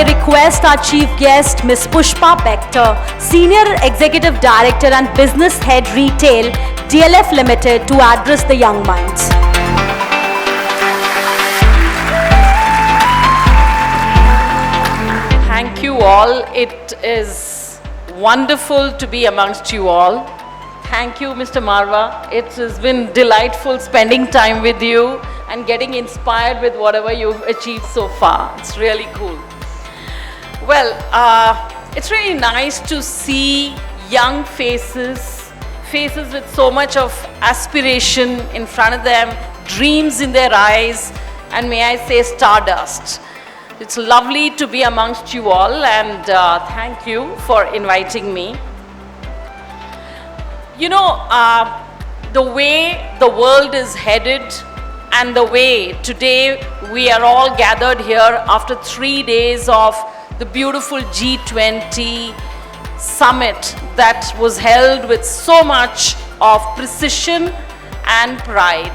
I request our chief guest, Ms Pushpa Bector, Senior Executive Director and Business Head Retail, DLF Limited, to address the young minds. Thank you all. It is wonderful to be amongst you all. Thank you, Mr. Marwa. It has been delightful spending time with you and getting inspired with whatever you've achieved so far. It's really cool. Well, it's really nice to see young faces with so much of aspiration in front of them, dreams in their eyes, and may I say stardust. It's lovely to be amongst you all, and thank you for inviting me. You know, the way the world is headed and the way today we are all gathered here after 3 days of the beautiful G20 summit that was held with so much of precision and pride.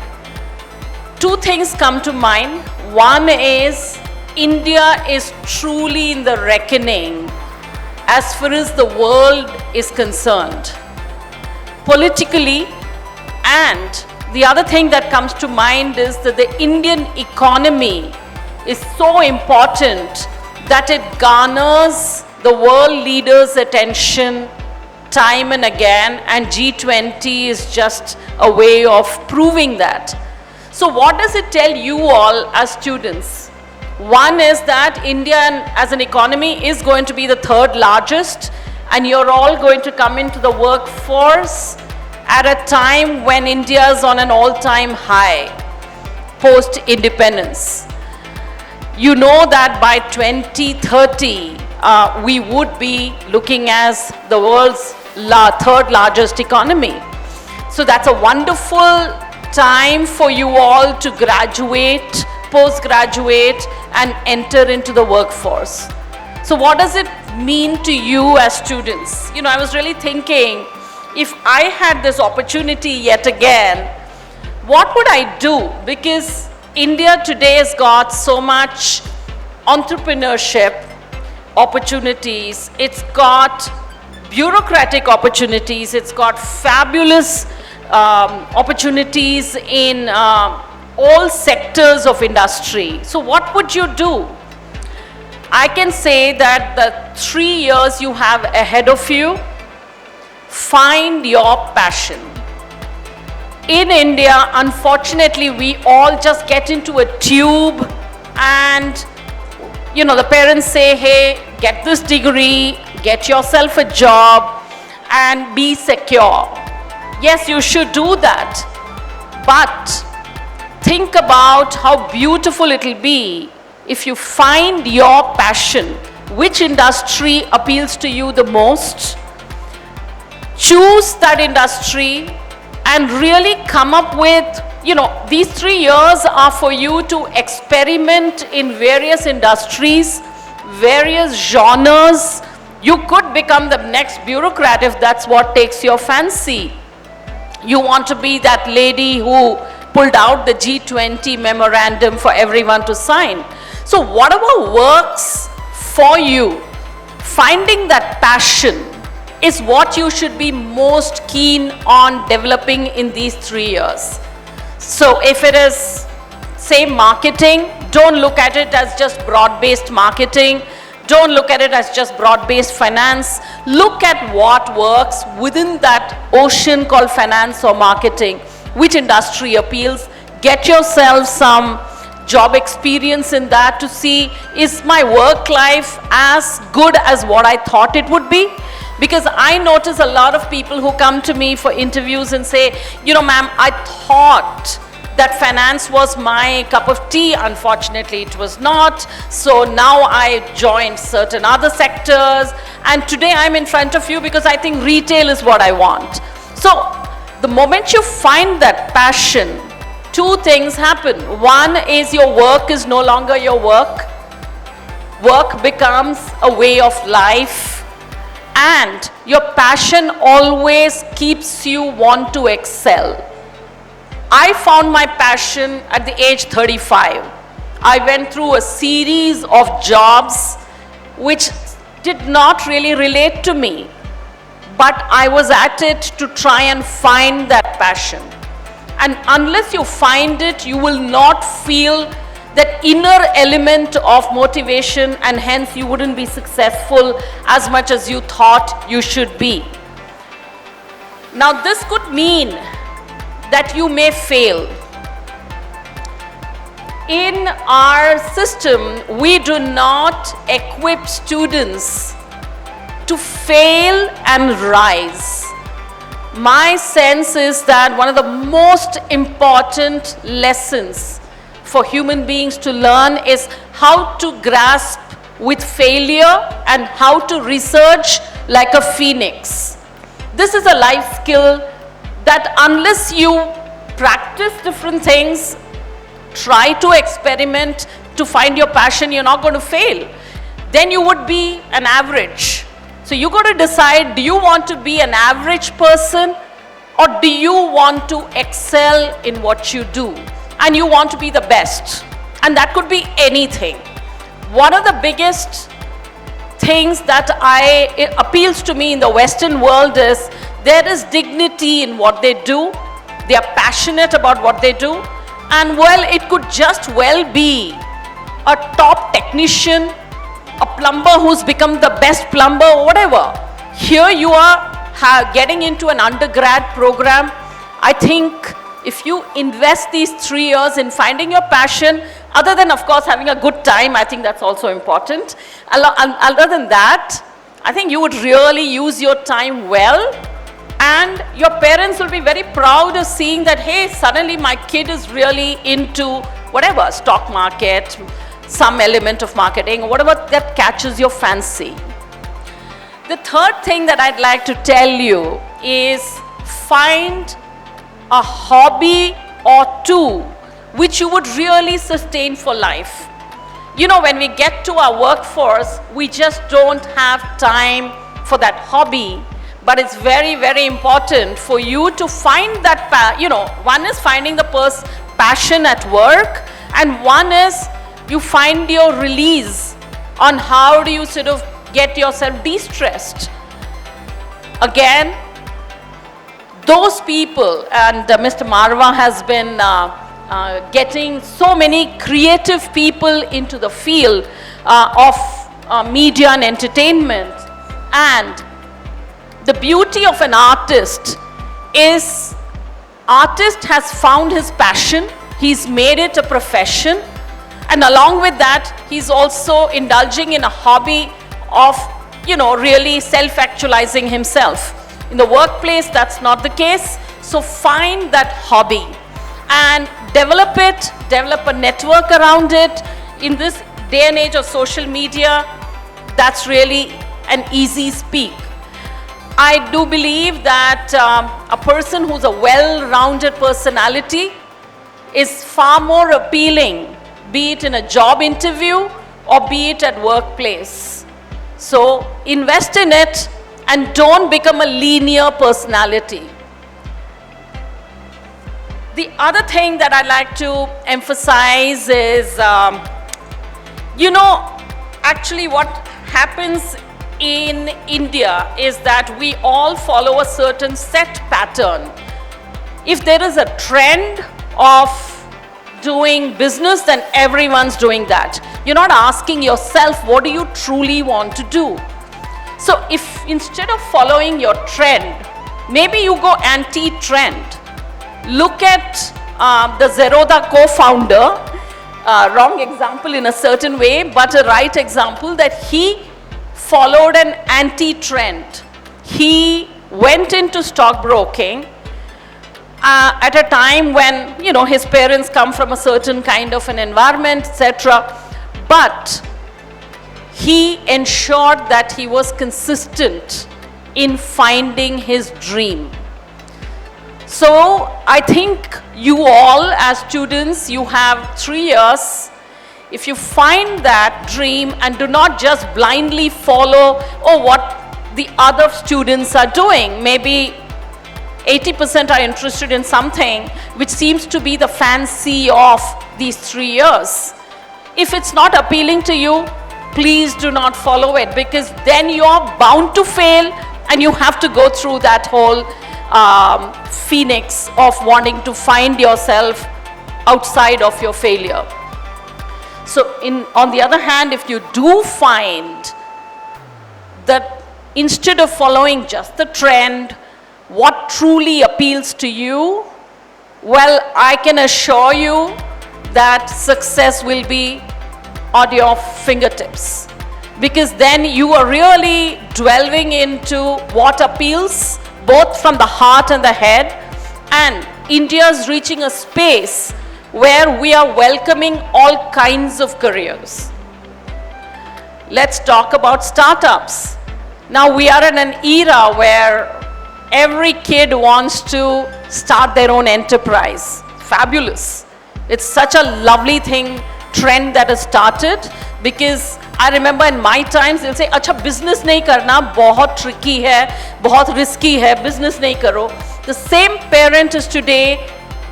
Two things come to mind. One is India is truly in the reckoning as far as the world is concerned, politically, and the other thing that comes to mind is that the Indian economy is so important that it garners the world leaders' attention time and again, and G20 is just a way of proving that. So what does it tell you all as students? One is that India as an economy is going to be the third largest, and you're all going to come into the workforce at a time when India is on an all-time high, post-independence. You know that by 2030, we would be looking as the world's third largest economy. So that's a wonderful time for you all to graduate, post-graduate, and enter into the workforce. So what does it mean to you as students? You know, I was really thinking, if I had this opportunity yet again, what would I do? Because India today has got so much entrepreneurship opportunities, it's got bureaucratic opportunities, it's got fabulous opportunities in all sectors of industry. So what would you do? I can say that the 3 years you have ahead of you, find your passion. In India, unfortunately, we all just get into a tube and, you know, the parents say, hey, get this degree, get yourself a job and be secure. Yes, you should do that. But think about how beautiful it will be if you find your passion. Which industry appeals to you the most? Choose that industry and really come up with, you know, these 3 years are for you to experiment in various industries, various genres. You could become the next bureaucrat if that's what takes your fancy. You want to be that lady who pulled out the G20 memorandum for everyone to sign. So whatever works for you, finding that passion is what you should be most keen on developing in these 3 years. So if it is, say, marketing, don't look at it as just broad-based marketing. Don't look at it as just broad-based finance. Look at what works within that ocean called finance or marketing. Which industry appeals? Get yourself some job experience in that to see, is my work life as good as what I thought it would be? Because I notice a lot of people who come to me for interviews and say, you know, ma'am, I thought that finance was my cup of tea. Unfortunately, it was not. So now I joined certain other sectors. And today I'm in front of you because I think retail is what I want. So the moment you find that passion, two things happen. One is your work is no longer your work. Work becomes a way of life. And your passion always keeps you want to excel. I found my passion at the age 35. I went through a series of jobs which did not really relate to me, but I was at it to try and find that passion. And unless you find it, you will not feel that inner element of motivation, and hence you wouldn't be successful as much as you thought you should be. Now, this could mean that you may fail. In our system, we do not equip students to fail and rise. My sense is that one of the most important lessons for human beings to learn is how to grasp with failure and how to research like a phoenix. This is a life skill that unless you practice different things, try to experiment to find your passion, you're not going to fail. Then you would be an average. So you got to decide, do you want to be an average person or do you want to excel in what you do? And you want to be the best. And that could be anything. One of the biggest things that it appeals to me in the Western world is there is dignity in what they do. They are passionate about what they do. And well, it could just well be a top technician, a plumber who's become the best plumber, or whatever. Here you are getting into an undergrad program. I think if you invest these 3 years in finding your passion, other than of course having a good time, I think that's also important. Other than that, I think you would really use your time well, and your parents will be very proud of seeing that, hey, suddenly my kid is really into whatever, stock market, some element of marketing, whatever that catches your fancy. The third thing that I'd like to tell you is find a hobby or two which you would really sustain for life. You know, when we get to our workforce, we just don't have time for that hobby. But it's very, very important for you to find that, one is finding the passion at work, and one is you find your release on how do you sort of get yourself de-stressed. Again, those people, and Mr. Marwa has been getting so many creative people into the field of media and entertainment. And the beauty of an artist is, artist has found his passion, he's made it a profession, and along with that, he's also indulging in a hobby of, really self-actualizing himself. In the workplace, that's not the case. So find that hobby and develop it, develop a network around it. In this day and age of social media, that's really an easy speak. I do believe that a person who's a well-rounded personality is far more appealing, be it in a job interview or be it at workplace. So invest in it and don't become a linear personality. The other thing that I'd like to emphasize is, actually what happens in India is that we all follow a certain set pattern. If there is a trend of doing business, then everyone's doing that. You're not asking yourself, what do you truly want to do? So if instead of following your trend, maybe you go anti-trend. Look at the Zerodha co-founder, wrong example in a certain way, but a right example, that he followed an anti-trend. He went into stockbroking at a time when, his parents come from a certain kind of an environment, etc. But he ensured that he was consistent in finding his dream. So I think you all as students, you have 3 years. If you find that dream and do not just blindly follow what the other students are doing, maybe 80% are interested in something which seems to be the fancy of these 3 years. If it's not appealing to you, please do not follow it, because then you're bound to fail and you have to go through that whole phoenix of wanting to find yourself outside of your failure. So on the other hand, if you do find that instead of following just the trend, what truly appeals to you, well, I can assure you that success will be at your fingertips, because then you are really delving into what appeals both from the heart and the head, and India's reaching a space where we are welcoming all kinds of careers. Let's talk about startups. Now we are in an era where every kid wants to start their own enterprise. Fabulous. It's such a lovely thing, trend that has started, because I remember in my times they'll say, "Acha, business nahi karna, bahut tricky hai, bahut risky hai, business nahi karo." The same parent is today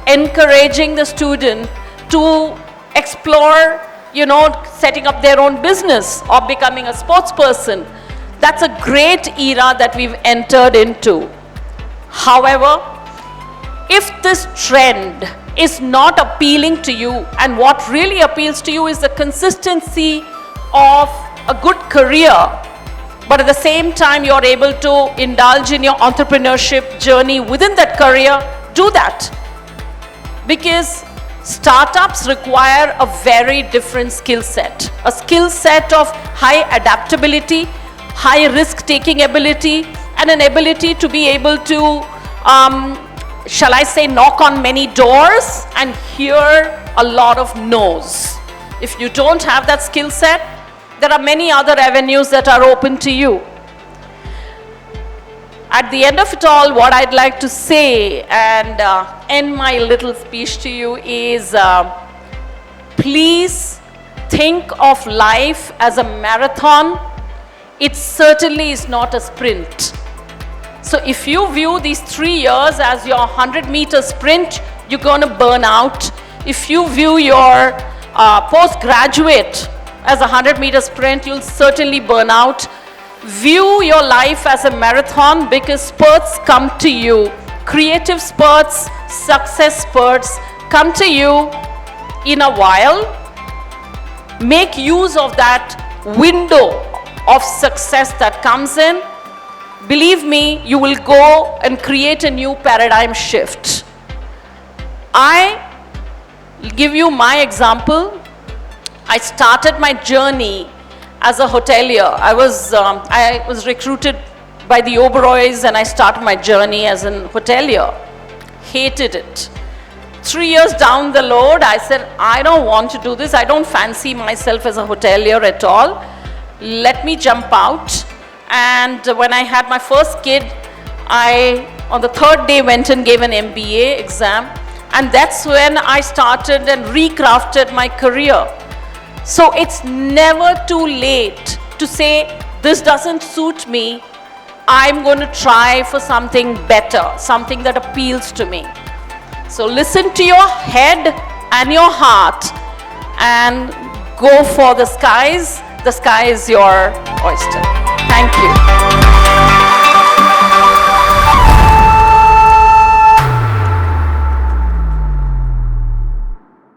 encouraging the student to explore, setting up their own business or becoming a sports person. That's a great era that we've entered into. However, if this trend is not appealing to you, and what really appeals to you is the consistency of a good career, but at the same time you're able to indulge in your entrepreneurship journey within that career, do that. Because startups require a very different skill set. A skill set of high adaptability, high risk-taking ability, and an ability to be able to, shall I say, knock on many doors and hear a lot of no's. If you don't have that skill set, there are many other avenues that are open to you. At the end of it all, what I'd like to say and end my little speech to you is, please think of life as a marathon. It certainly is not a sprint. So if you view these 3 years as your 100-meter sprint, you're going to burn out. If you view your postgraduate as a 100-meter sprint, you'll certainly burn out. View your life as a marathon, because spurts come to you. Creative spurts, success spurts come to you in a while. Make use of that window of success that comes in. Believe me, you will go and create a new paradigm shift. I will give you my example. I started my journey as a hotelier. I was recruited by the Oberois, and I started my journey as an hotelier. Hated it. 3 years down the road, I said, I don't want to do this. I don't fancy myself as a hotelier at all. Let me jump out. And when I had my first kid, I, on the 3rd day, went and gave an MBA exam. And that's when I started and recrafted my career. So it's never too late to say, this doesn't suit me. I'm going to try for something better, something that appeals to me. So listen to your head and your heart and go for the skies. The sky is your oyster. Thank you.